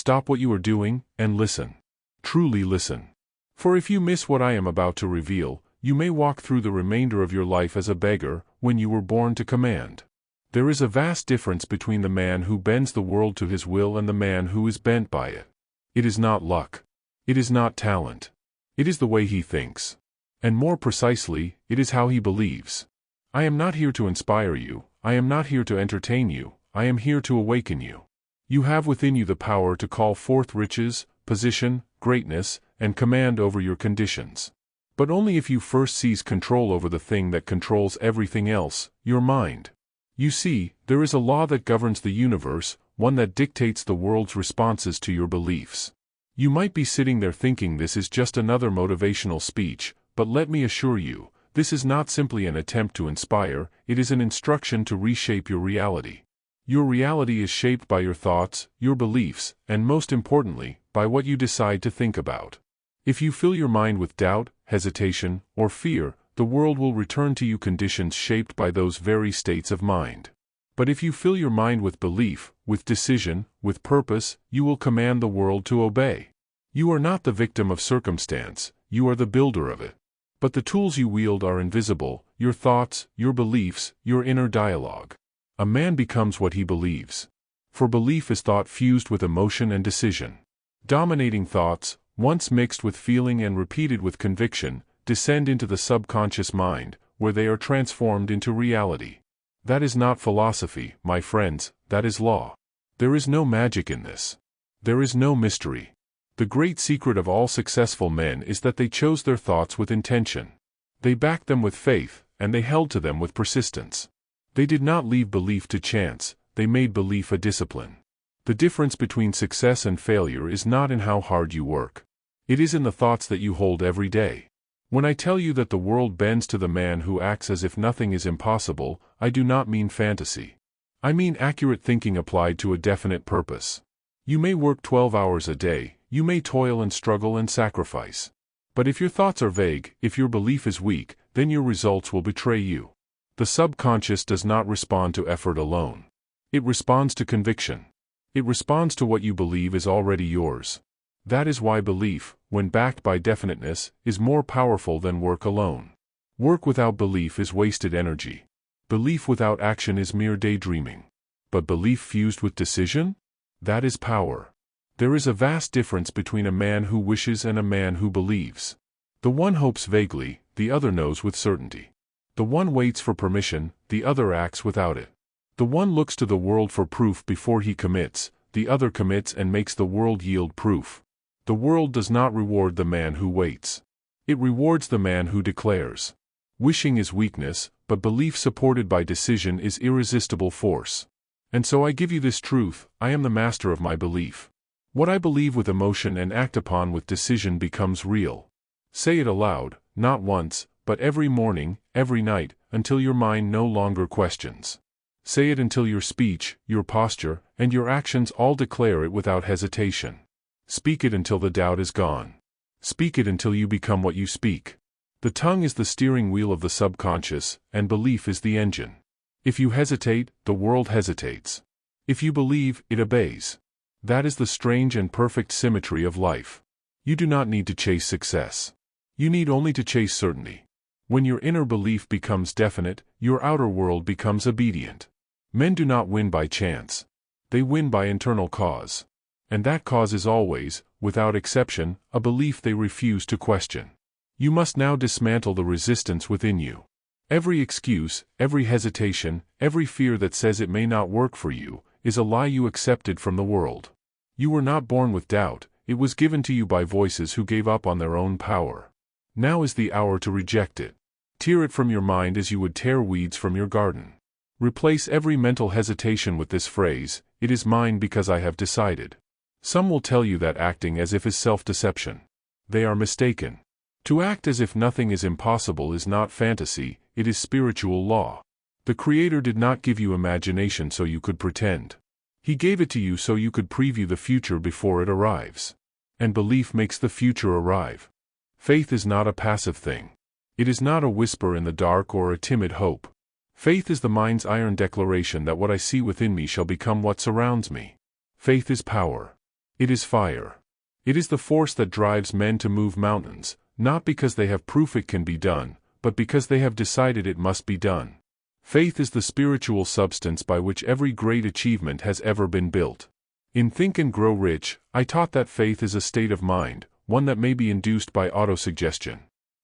stop what you are doing, and listen. Truly listen. For if you miss what I am about to reveal, you may walk through the remainder of your life as a beggar, when you were born to command. There is a vast difference between the man who bends the world to his will and the man who is bent by it. It is not luck. It is not talent. It is the way he thinks. And more precisely, it is how he believes. I am not here to inspire you, I am not here to entertain you, I am here to awaken you. You have within you the power to call forth riches, position, greatness, and command over your conditions. But only if you first seize control over the thing that controls everything else, your mind. You see, there is a law that governs the universe, one that dictates the world's responses to your beliefs. You might be sitting there thinking this is just another motivational speech, but let me assure you, this is not simply an attempt to inspire, it is an instruction to reshape your reality. Your reality is shaped by your thoughts, your beliefs, and most importantly, by what you decide to think about. If you fill your mind with doubt, hesitation, or fear, the world will return to you conditions shaped by those very states of mind. But if you fill your mind with belief, with decision, with purpose, you will command the world to obey. You are not the victim of circumstance, you are the builder of it. But the tools you wield are invisible, your thoughts, your beliefs, your inner dialogue. A man becomes what he believes. For belief is thought fused with emotion and decision. Dominating thoughts, once mixed with feeling and repeated with conviction, descend into the subconscious mind, where they are transformed into reality. That is not philosophy, my friends, that is law. There is no magic in this. There is no mystery. The great secret of all successful men is that they chose their thoughts with intention. They backed them with faith, and they held to them with persistence. They did not leave belief to chance, they made belief a discipline. The difference between success and failure is not in how hard you work. It is in the thoughts that you hold every day. When I tell you that the world bends to the man who acts as if nothing is impossible, I do not mean fantasy. I mean accurate thinking applied to a definite purpose. You may work 12 hours a day, you may toil and struggle and sacrifice. But if your thoughts are vague, if your belief is weak, then your results will betray you. The subconscious does not respond to effort alone. It responds to conviction. It responds to what you believe is already yours. That is why belief, when backed by definiteness, is more powerful than work alone. Work without belief is wasted energy. Belief without action is mere daydreaming. But belief fused with decision? That is power. There is a vast difference between a man who wishes and a man who believes. The one hopes vaguely, the other knows with certainty. The one waits for permission, the other acts without it. The one looks to the world for proof before he commits, the other commits and makes the world yield proof. The world does not reward the man who waits. It rewards the man who declares. Wishing is weakness, but belief supported by decision is irresistible force. And so I give you this truth, I am the master of my belief. What I believe with emotion and act upon with decision becomes real. Say it aloud, not once, but every morning, every night, until your mind no longer questions. Say it until your speech, your posture, and your actions all declare it without hesitation. Speak it until the doubt is gone. Speak it until you become what you speak. The tongue is the steering wheel of the subconscious, and belief is the engine. If you hesitate, the world hesitates. If you believe, it obeys. That is the strange and perfect symmetry of life. You do not need to chase success. You need only to chase certainty. When your inner belief becomes definite, your outer world becomes obedient. Men do not win by chance. They win by internal cause. And that cause is always, without exception, a belief they refuse to question. You must now dismantle the resistance within you. Every excuse, every hesitation, every fear that says it may not work for you, is a lie you accepted from the world. You were not born with doubt, it was given to you by voices who gave up on their own power. Now is the hour to reject it. Tear it from your mind as you would tear weeds from your garden. Replace every mental hesitation with this phrase, "It is mine because I have decided." Some will tell you that acting as if is self-deception. They are mistaken. To act as if nothing is impossible is not fantasy, it is spiritual law. The Creator did not give you imagination so you could pretend. He gave it to you so you could preview the future before it arrives. And belief makes the future arrive. Faith is not a passive thing. It is not a whisper in the dark or a timid hope. Faith is the mind's iron declaration that what I see within me shall become what surrounds me. Faith is power. It is fire. It is the force that drives men to move mountains, not because they have proof it can be done, but because they have decided it must be done. Faith is the spiritual substance by which every great achievement has ever been built. In Think and Grow Rich, I taught that faith is a state of mind, one that may be induced by autosuggestion.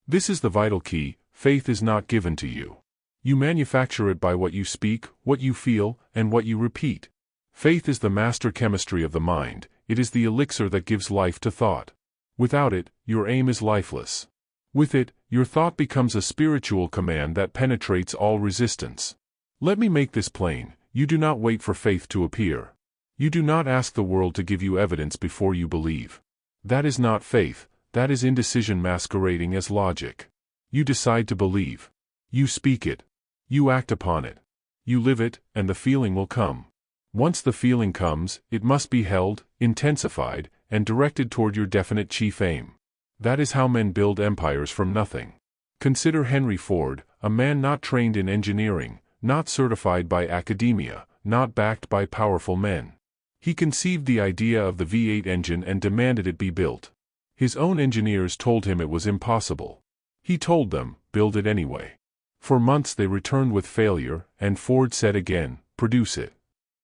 This is the vital key: faith is not given to you. You manufacture it by what you speak, what you feel, and what you repeat. Faith is the master chemistry of the mind. It is the elixir that gives life to thought. Without it, your aim is lifeless. With it, your thought becomes a spiritual command that penetrates all resistance. Let me make this plain: you do not wait for faith to appear. You do not ask the world to give you evidence before you believe. That is not faith, that is indecision masquerading as logic. You decide to believe. You speak it. You act upon it. You live it, and the feeling will come. Once the feeling comes, it must be held, intensified, and directed toward your definite chief aim. That is how men build empires from nothing. Consider Henry Ford, a man not trained in engineering, not certified by academia, not backed by powerful men. He conceived the idea of the V8 engine and demanded it be built. His own engineers told him it was impossible. He told them, build it anyway. For months they returned with failure, and Ford said again, produce it.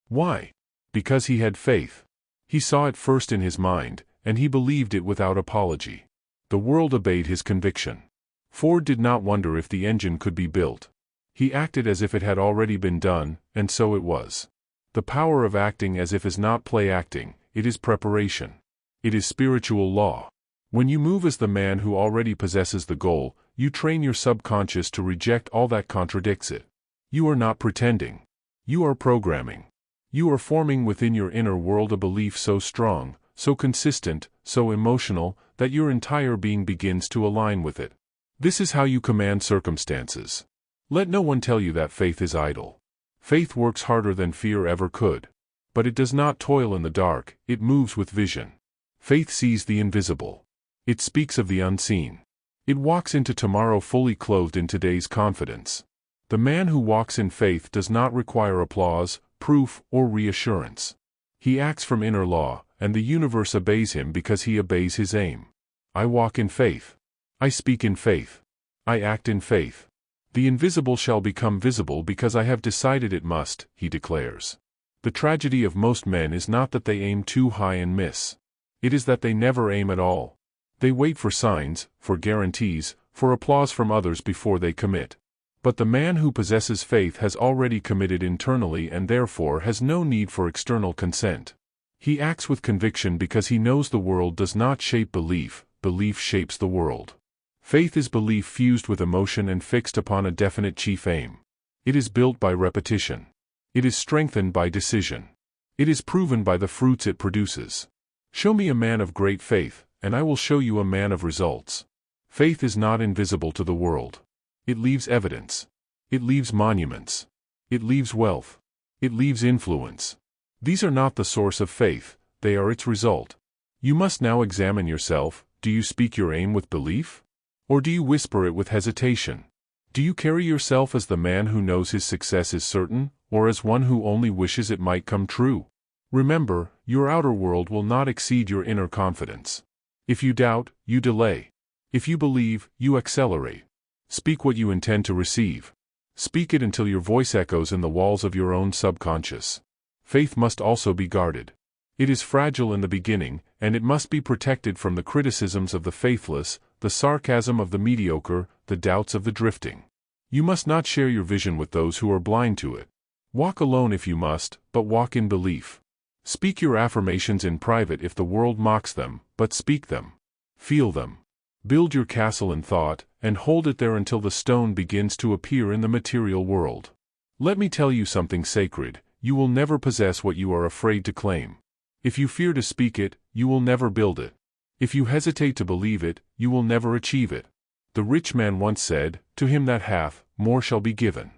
Why? Because he had faith. He saw it first in his mind, and he believed it without apology. The world obeyed his conviction. Ford did not wonder if the engine could be built. He acted as if it had already been done, and so it was. The power of acting as if is not play acting, it is preparation. It is spiritual law. When you move as the man who already possesses the goal, you train your subconscious to reject all that contradicts it. You are not pretending. You are programming. You are forming within your inner world a belief so strong, so consistent, so emotional, that your entire being begins to align with it. This is how you command circumstances. Let no one tell you that faith is idle. Faith works harder than fear ever could. But it does not toil in the dark, it moves with vision. Faith sees the invisible. It speaks of the unseen. It walks into tomorrow fully clothed in today's confidence. The man who walks in faith does not require applause, proof, or reassurance. He acts from inner law, and the universe obeys him because he obeys his aim. I walk in faith. I speak in faith. I act in faith. The invisible shall become visible because I have decided it must, he declares. The tragedy of most men is not that they aim too high and miss. It is that they never aim at all. They wait for signs, for guarantees, for applause from others before they commit. But the man who possesses faith has already committed internally and therefore has no need for external consent. He acts with conviction because he knows the world does not shape belief, belief shapes the world. Faith is belief fused with emotion and fixed upon a definite chief aim. It is built by repetition. It is strengthened by decision. It is proven by the fruits it produces. Show me a man of great faith, and I will show you a man of results. Faith is not invisible to the world. It leaves evidence. It leaves monuments. It leaves wealth. It leaves influence. These are not the source of faith, they are its result. You must now examine yourself. Do you speak your aim with belief? Or do you whisper it with hesitation? Do you carry yourself as the man who knows his success is certain, or as one who only wishes it might come true? Remember, your outer world will not exceed your inner confidence. If you doubt, you delay. If you believe, you accelerate. Speak what you intend to receive. Speak it until your voice echoes in the walls of your own subconscious. Faith must also be guarded. It is fragile in the beginning, and it must be protected from the criticisms of the faithless, the sarcasm of the mediocre, the doubts of the drifting. You must not share your vision with those who are blind to it. Walk alone if you must, but walk in belief. Speak your affirmations in private if the world mocks them, but speak them. Feel them. Build your castle in thought, and hold it there until the stone begins to appear in the material world. Let me tell you something sacred: you will never possess what you are afraid to claim. If you fear to speak it, you will never build it. If you hesitate to believe it, you will never achieve it. The rich man once said, "To him that hath, more shall be given."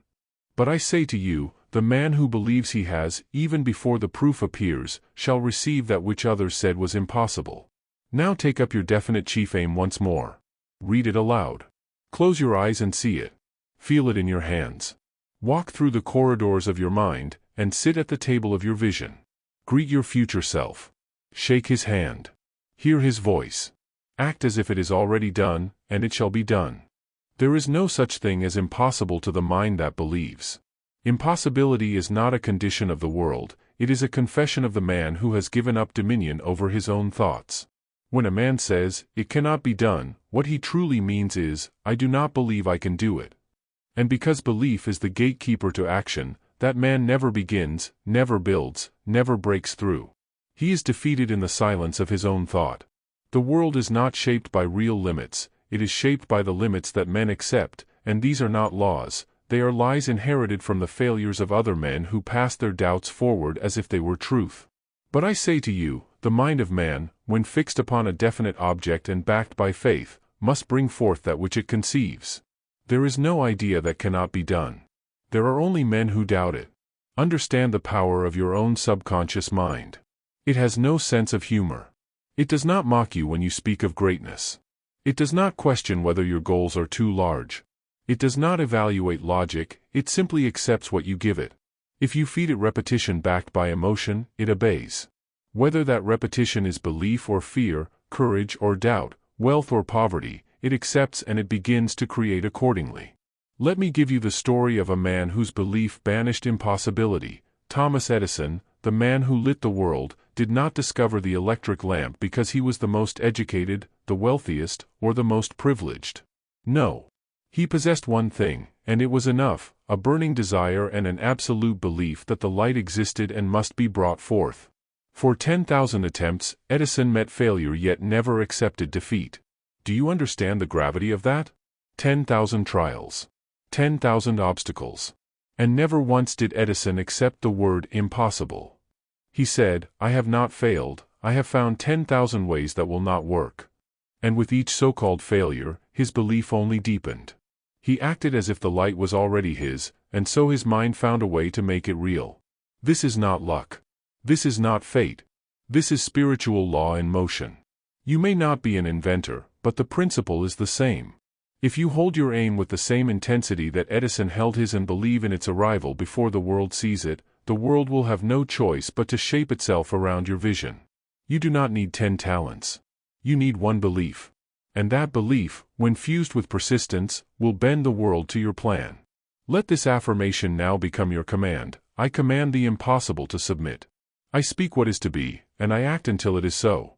But I say to you, the man who believes he has, even before the proof appears, shall receive that which others said was impossible. Now take up your definite chief aim once more. Read it aloud. Close your eyes and see it. Feel it in your hands. Walk through the corridors of your mind, and sit at the table of your vision. Greet your future self. Shake his hand. Hear his voice. Act as if it is already done, and it shall be done. There is no such thing as impossible to the mind that believes. Impossibility is not a condition of the world, it is a confession of the man who has given up dominion over his own thoughts. When a man says, "It cannot be done," what he truly means is, "I do not believe I can do it." And because belief is the gatekeeper to action, that man never begins, never builds, never breaks through. He is defeated in the silence of his own thought. The world is not shaped by real limits, it is shaped by the limits that men accept, and these are not laws, they are lies inherited from the failures of other men who pass their doubts forward as if they were truth. But I say to you, the mind of man, when fixed upon a definite object and backed by faith, must bring forth that which it conceives. There is no idea that cannot be done. There are only men who doubt it. Understand the power of your own subconscious mind. It has no sense of humor. It does not mock you when you speak of greatness. It does not question whether your goals are too large. It does not evaluate logic, it simply accepts what you give it. If you feed it repetition backed by emotion, it obeys. Whether that repetition is belief or fear, courage or doubt, wealth or poverty, it accepts and it begins to create accordingly. Let me give you the story of a man whose belief banished impossibility. Thomas Edison, the man who lit the world, did not discover the electric lamp because he was the most educated, the wealthiest, or the most privileged. No. He possessed one thing, and it was enough, a burning desire and an absolute belief that the light existed and must be brought forth. For 10,000 attempts, Edison met failure yet never accepted defeat. Do you understand the gravity of that? 10,000 trials. 10,000 obstacles. And never once did Edison accept the word impossible. He said, "I have not failed, I have found 10,000 ways that will not work." And with each so-called failure, his belief only deepened. He acted as if the light was already his, and so his mind found a way to make it real. This is not luck. This is not fate. This is spiritual law in motion. You may not be an inventor, but the principle is the same. If you hold your aim with the same intensity that Edison held his and believe in its arrival before the world sees it, the world will have no choice but to shape itself around your vision. You do not need 10 talents. You need one belief. And that belief, when fused with persistence, will bend the world to your plan. Let this affirmation now become your command. I command the impossible to submit. I speak what is to be, and I act until it is so.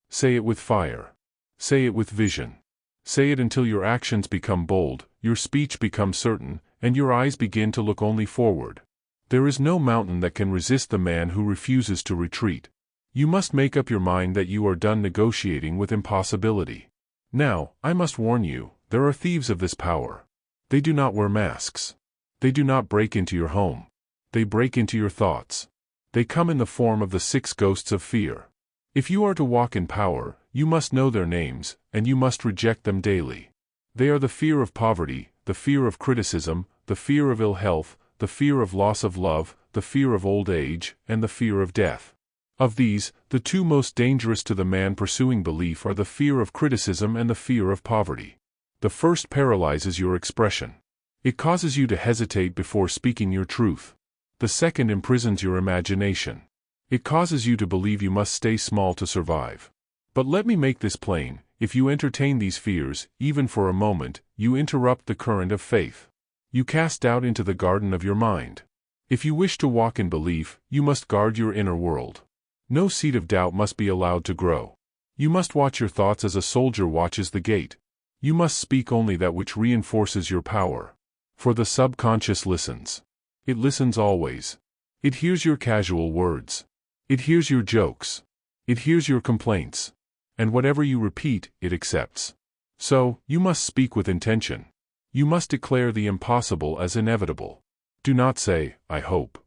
Say it with fire. Say it with vision. Say it until your actions become bold, your speech becomes certain, and your eyes begin to look only forward. There is no mountain that can resist the man who refuses to retreat. You must make up your mind that you are done negotiating with impossibility. Now, I must warn you, there are thieves of this power. They do not wear masks. They do not break into your home. They break into your thoughts. They come in the form of the 6 ghosts of fear. If you are to walk in power, you must know their names, and you must reject them daily. They are the fear of poverty, the fear of criticism, the fear of ill health, the fear of loss of love, the fear of old age, and the fear of death. Of these, the 2 most dangerous to the man pursuing belief are the fear of criticism and the fear of poverty. The first paralyzes your expression. It causes you to hesitate before speaking your truth. The second imprisons your imagination. It causes you to believe you must stay small to survive. But let me make this plain, if you entertain these fears, even for a moment, you interrupt the current of faith. You cast doubt into the garden of your mind. If you wish to walk in belief, you must guard your inner world. No seed of doubt must be allowed to grow. You must watch your thoughts as a soldier watches the gate. You must speak only that which reinforces your power. For the subconscious listens. It listens always. It hears your casual words. It hears your jokes. It hears your complaints. And whatever you repeat, it accepts. So, you must speak with intention. You must declare the impossible as inevitable. Do not say, "I hope."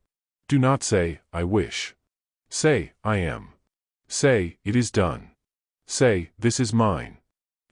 Do not say, "I wish." Say, "I am." Say, "It is done." Say, "This is mine."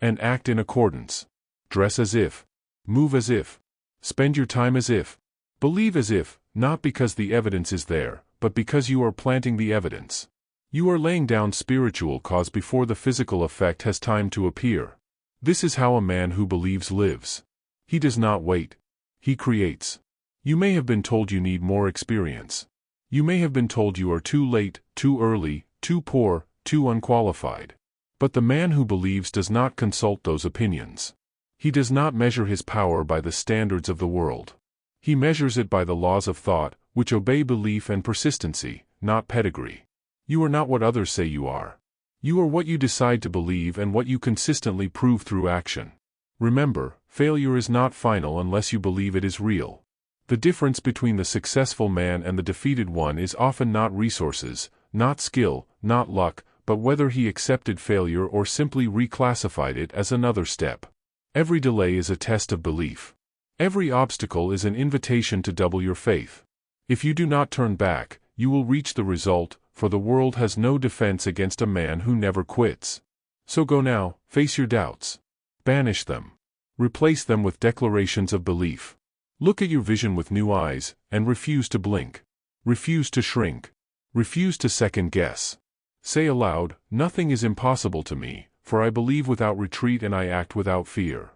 And act in accordance. Dress as if. Move as if. Spend your time as if. Believe as if, not because the evidence is there, but because you are planting the evidence. You are laying down spiritual cause before the physical effect has time to appear. This is how a man who believes lives. He does not wait. He creates. You may have been told you need more experience. You may have been told you are too late, too early, too poor, too unqualified. But the man who believes does not consult those opinions. He does not measure his power by the standards of the world. He measures it by the laws of thought, which obey belief and persistency, not pedigree. You are not what others say you are. You are what you decide to believe and what you consistently prove through action. Remember, failure is not final unless you believe it is real. The difference between the successful man and the defeated one is often not resources, not skill, not luck, but whether he accepted failure or simply reclassified it as another step. Every delay is a test of belief. Every obstacle is an invitation to double your faith. If you do not turn back, you will reach the result, for the world has no defense against a man who never quits. So go now, face your doubts. Banish them. Replace them with declarations of belief. Look at your vision with new eyes, and refuse to blink. Refuse to shrink. Refuse to second guess. Say aloud, "Nothing is impossible to me, for I believe without retreat and I act without fear."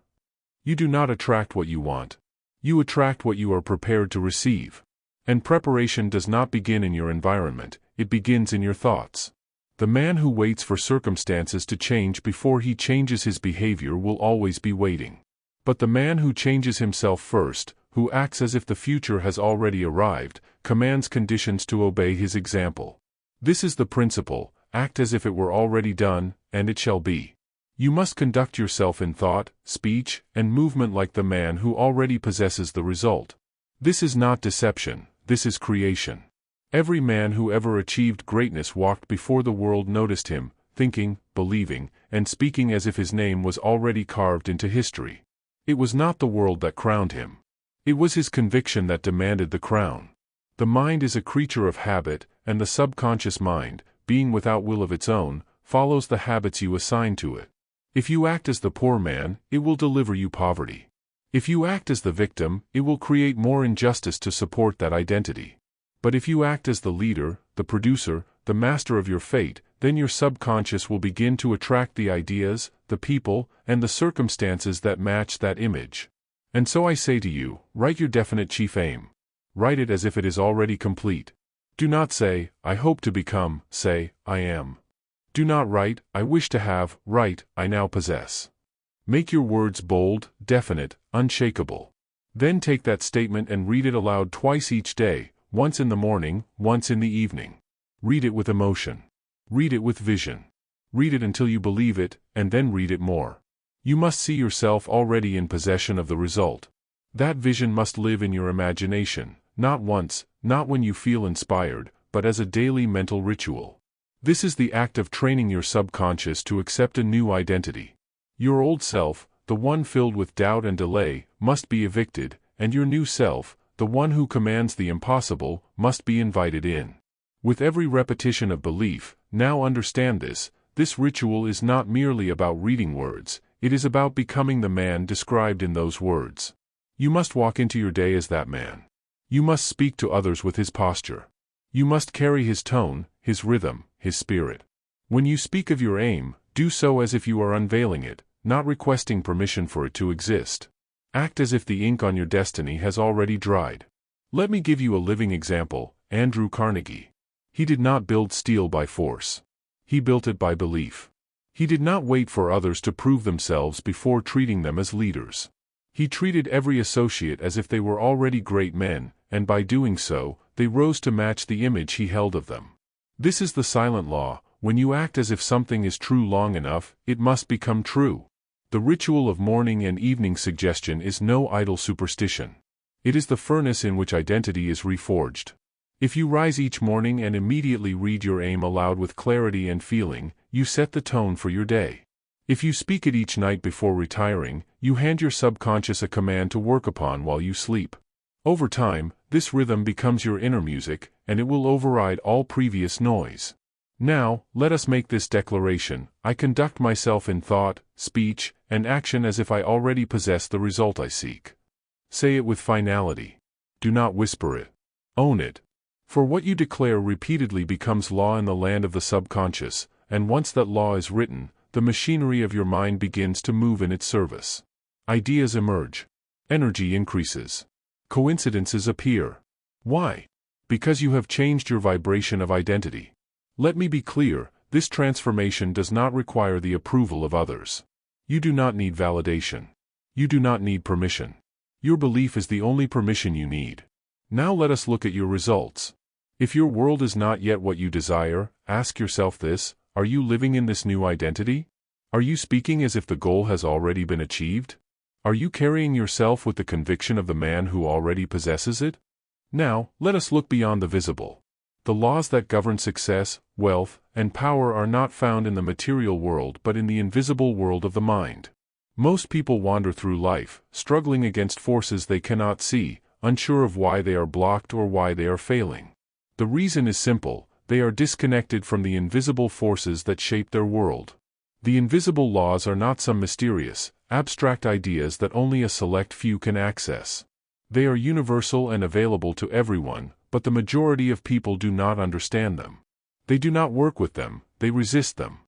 You do not attract what you want. You attract what you are prepared to receive. And preparation does not begin in your environment, it begins in your thoughts. The man who waits for circumstances to change before he changes his behavior will always be waiting. But the man who changes himself first, who acts as if the future has already arrived, commands conditions to obey his example. This is the principle: act as if it were already done, and it shall be. You must conduct yourself in thought, speech, and movement like the man who already possesses the result. This is not deception, this is creation. Every man who ever achieved greatness walked before the world noticed him, thinking, believing, and speaking as if his name was already carved into history. It was not the world that crowned him. It was his conviction that demanded the crown. The mind is a creature of habit, and the subconscious mind, being without will of its own, follows the habits you assign to it. If you act as the poor man, it will deliver you poverty. If you act as the victim, it will create more injustice to support that identity. But if you act as the leader, the producer, the master of your fate, then your subconscious will begin to attract the ideas, the people, and the circumstances that match that image. And so I say to you, write your definite chief aim. Write it as if it is already complete. Do not say, "I hope to become," say, "I am." Do not write, "I wish to have," write, "I now possess." Make your words bold, definite, unshakable. Then take that statement and read it aloud twice each day, once in the morning, once in the evening. Read it with emotion. Read it with vision. Read it until you believe it, and then read it more. You must see yourself already in possession of the result. That vision must live in your imagination, not once, not when you feel inspired, but as a daily mental ritual. This is the act of training your subconscious to accept a new identity. Your old self, the one filled with doubt and delay, must be evicted, and your new self, the one who commands the impossible, must be invited in. With every repetition of belief, now understand this ritual is not merely about reading words, it is about becoming the man described in those words. You must walk into your day as that man. You must speak to others with his posture. You must carry his tone, his rhythm, his spirit. When you speak of your aim, do so as if you are unveiling it, not requesting permission for it to exist. Act as if the ink on your destiny has already dried. Let me give you a living example: Andrew Carnegie. He did not build steel by force. He built it by belief. He did not wait for others to prove themselves before treating them as leaders. He treated every associate as if they were already great men, and by doing so, they rose to match the image he held of them. This is the silent law: when you act as if something is true long enough, it must become true. The ritual of morning and evening suggestion is no idle superstition. It is the furnace in which identity is reforged. If you rise each morning and immediately read your aim aloud with clarity and feeling, you set the tone for your day. If you speak it each night before retiring, you hand your subconscious a command to work upon while you sleep. Over time, this rhythm becomes your inner music, and it will override all previous noise. Now, let us make this declaration: I conduct myself in thought, speech, and action as if I already possess the result I seek. Say it with finality. Do not whisper it. Own it. For what you declare repeatedly becomes law in the land of the subconscious, and once that law is written, the machinery of your mind begins to move in its service. Ideas emerge. Energy increases. Coincidences appear. Why? Because you have changed your vibration of identity. Let me be clear, This transformation does not require the approval of others. You do not need validation. You do not need permission. Your belief is the only permission you need. Now let us look at your results. If your world is not yet what you desire, ask yourself this: are you living in this new identity? Are you speaking as if the goal has already been achieved? Are you carrying yourself with the conviction of the man who already possesses it? Now, let us look beyond the visible. The laws that govern success, wealth, and power are not found in the material world but in the invisible world of the mind. Most people wander through life, struggling against forces they cannot see, unsure of why they are blocked or why they are failing. The reason is simple: they are disconnected from the invisible forces that shape their world. The invisible laws are not some mysterious, abstract ideas that only a select few can access. They are universal and available to everyone, but the majority of people do not understand them. They do not work with them, they resist them.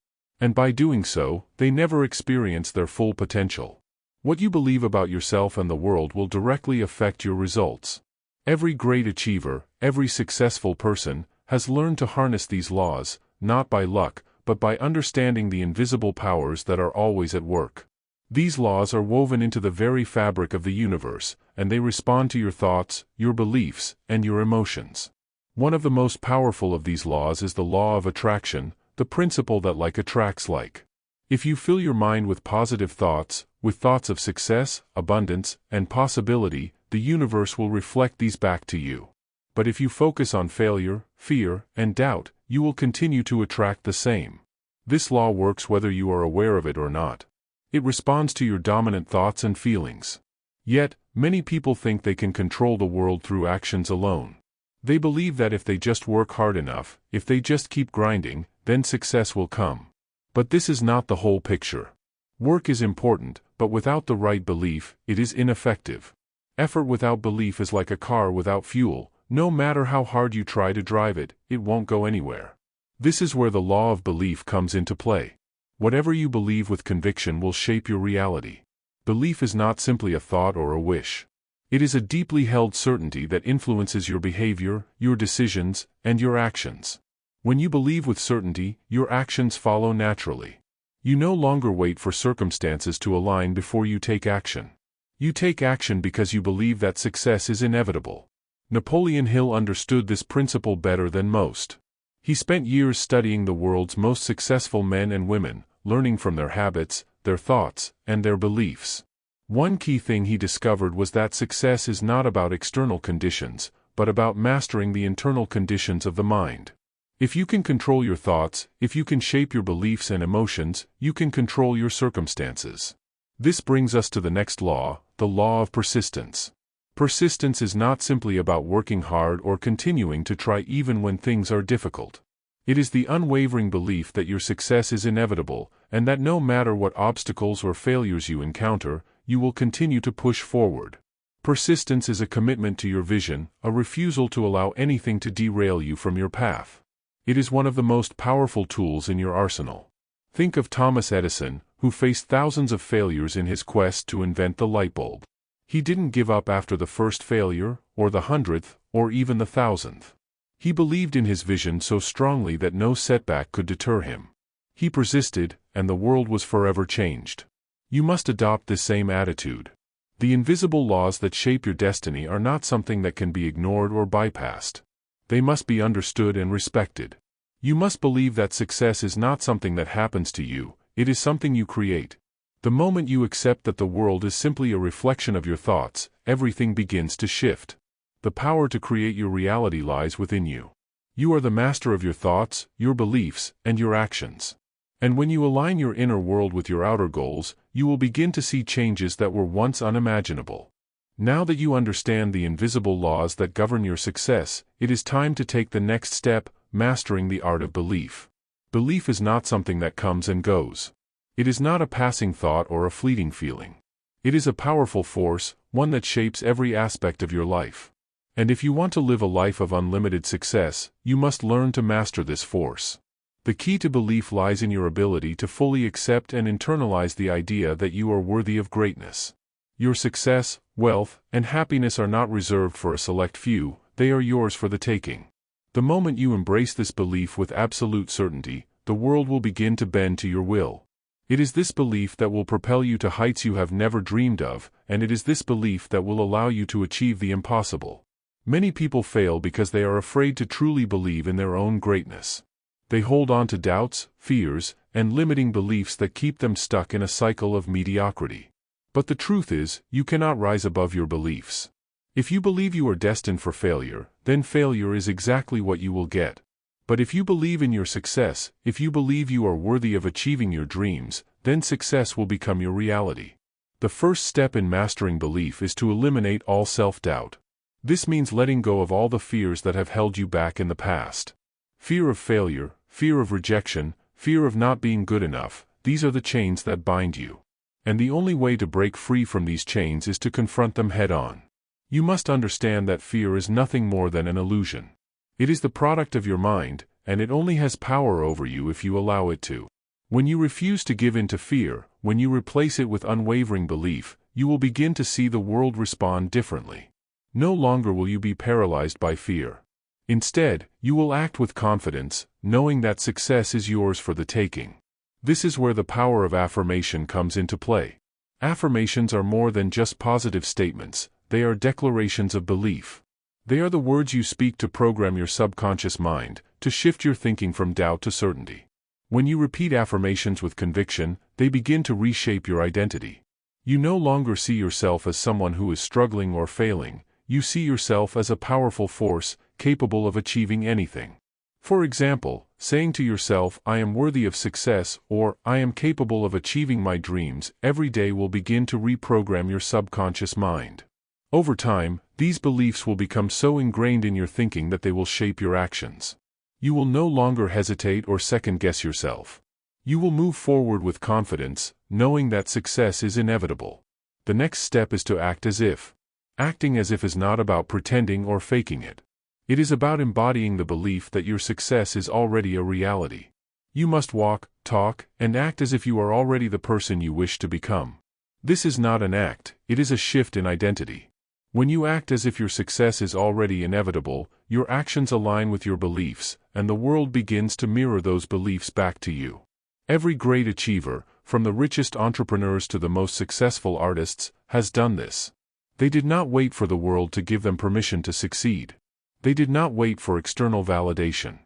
And by doing so, they never experience their full potential. What you believe about yourself and the world will directly affect your results. Every great achiever, every successful person, has learned to harness these laws, not by luck, but by understanding the invisible powers that are always at work. These laws are woven into the very fabric of the universe, and they respond to your thoughts, your beliefs, and your emotions. One of the most powerful of these laws is the law of attraction, the principle that like attracts like. If you fill your mind with positive thoughts, with thoughts of success, abundance, and possibility, the universe will reflect these back to you. But if you focus on failure, fear, and doubt, you will continue to attract the same. This law works whether you are aware of it or not. It responds to your dominant thoughts and feelings. Yet, many people think they can control the world through actions alone. They believe that if they just work hard enough, if they just keep grinding, then success will come. But this is not the whole picture. Work is important, but without the right belief, it is ineffective. Effort without belief is like a car without fuel. No matter how hard you try to drive it, it won't go anywhere. This is where the law of belief comes into play. Whatever you believe with conviction will shape your reality. Belief is not simply a thought or a wish. It is a deeply held certainty that influences your behavior, your decisions, and your actions. When you believe with certainty, your actions follow naturally. You no longer wait for circumstances to align before you take action. You take action because you believe that success is inevitable. Napoleon Hill understood this principle better than most. He spent years studying the world's most successful men and women, learning from their habits, their thoughts, and their beliefs. One key thing he discovered was that success is not about external conditions, but about mastering the internal conditions of the mind. If you can control your thoughts, if you can shape your beliefs and emotions, you can control your circumstances. This brings us to the next law, the law of persistence. Persistence is not simply about working hard or continuing to try even when things are difficult. It is the unwavering belief that your success is inevitable, and that no matter what obstacles or failures you encounter, you will continue to push forward. Persistence is a commitment to your vision, a refusal to allow anything to derail you from your path. It is one of the most powerful tools in your arsenal. Think of Thomas Edison, who faced thousands of failures in his quest to invent the light bulb. He didn't give up after the first failure, or the 100th, or even the 1000th. He believed in his vision so strongly that no setback could deter him. He persisted, and the world was forever changed. You must adopt this same attitude. The invisible laws that shape your destiny are not something that can be ignored or bypassed. They must be understood and respected. You must believe that success is not something that happens to you, it is something you create. The moment you accept that the world is simply a reflection of your thoughts, everything begins to shift. The power to create your reality lies within you. You are the master of your thoughts, your beliefs, and your actions. And when you align your inner world with your outer goals, you will begin to see changes that were once unimaginable. Now that you understand the invisible laws that govern your success, it is time to take the next step, mastering the art of belief. Belief is not something that comes and goes. It is not a passing thought or a fleeting feeling. It is a powerful force, one that shapes every aspect of your life. And if you want to live a life of unlimited success, you must learn to master this force. The key to belief lies in your ability to fully accept and internalize the idea that you are worthy of greatness. Your success, wealth, and happiness are not reserved for a select few, they are yours for the taking. The moment you embrace this belief with absolute certainty, the world will begin to bend to your will. It is this belief that will propel you to heights you have never dreamed of, and it is this belief that will allow you to achieve the impossible. Many people fail because they are afraid to truly believe in their own greatness. They hold on to doubts, fears, and limiting beliefs that keep them stuck in a cycle of mediocrity. But the truth is, you cannot rise above your beliefs. If you believe you are destined for failure, then failure is exactly what you will get. But if you believe in your success, if you believe you are worthy of achieving your dreams, then success will become your reality. The first step in mastering belief is to eliminate all self-doubt. This means letting go of all the fears that have held you back in the past. Fear of failure, fear of rejection, fear of not being good enough, these are the chains that bind you. And the only way to break free from these chains is to confront them head-on. You must understand that fear is nothing more than an illusion. It is the product of your mind, and it only has power over you if you allow it to. When you refuse to give in to fear, when you replace it with unwavering belief, you will begin to see the world respond differently. No longer will you be paralyzed by fear. Instead, you will act with confidence, knowing that success is yours for the taking. This is where the power of affirmation comes into play. Affirmations are more than just positive statements, they are declarations of belief. They are the words you speak to program your subconscious mind, to shift your thinking from doubt to certainty. When you repeat affirmations with conviction, they begin to reshape your identity. You no longer see yourself as someone who is struggling or failing, you see yourself as a powerful force, capable of achieving anything. For example, saying to yourself, "I am worthy of success," or "I am capable of achieving my dreams," every day will begin to reprogram your subconscious mind. Over time, these beliefs will become so ingrained in your thinking that they will shape your actions. You will no longer hesitate or second-guess yourself. You will move forward with confidence, knowing that success is inevitable. The next step is to act as if. Acting as if is not about pretending or faking it. It is about embodying the belief that your success is already a reality. You must walk, talk, and act as if you are already the person you wish to become. This is not an act, it is a shift in identity. When you act as if your success is already inevitable, your actions align with your beliefs, and the world begins to mirror those beliefs back to you. Every great achiever, from the richest entrepreneurs to the most successful artists, has done this. They did not wait for the world to give them permission to succeed. They did not wait for external validation.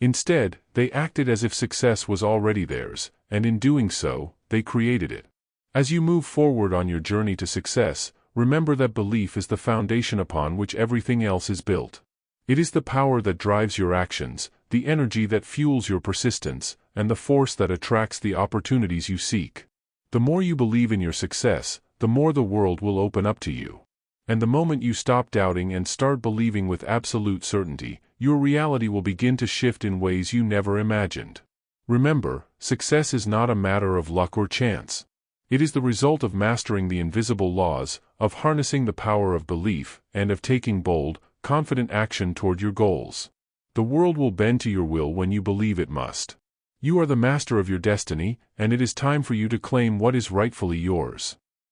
Instead, they acted as if success was already theirs, and in doing so, they created it. As you move forward on your journey to success, remember that belief is the foundation upon which everything else is built. It is the power that drives your actions, the energy that fuels your persistence, and the force that attracts the opportunities you seek. The more you believe in your success, the more the world will open up to you. And the moment you stop doubting and start believing with absolute certainty, your reality will begin to shift in ways you never imagined. Remember, success is not a matter of luck or chance. It is the result of mastering the invisible laws, of harnessing the power of belief, and of taking bold, confident action toward your goals. The world will bend to your will when you believe it must. You are the master of your destiny, and it is time for you to claim what is rightfully yours.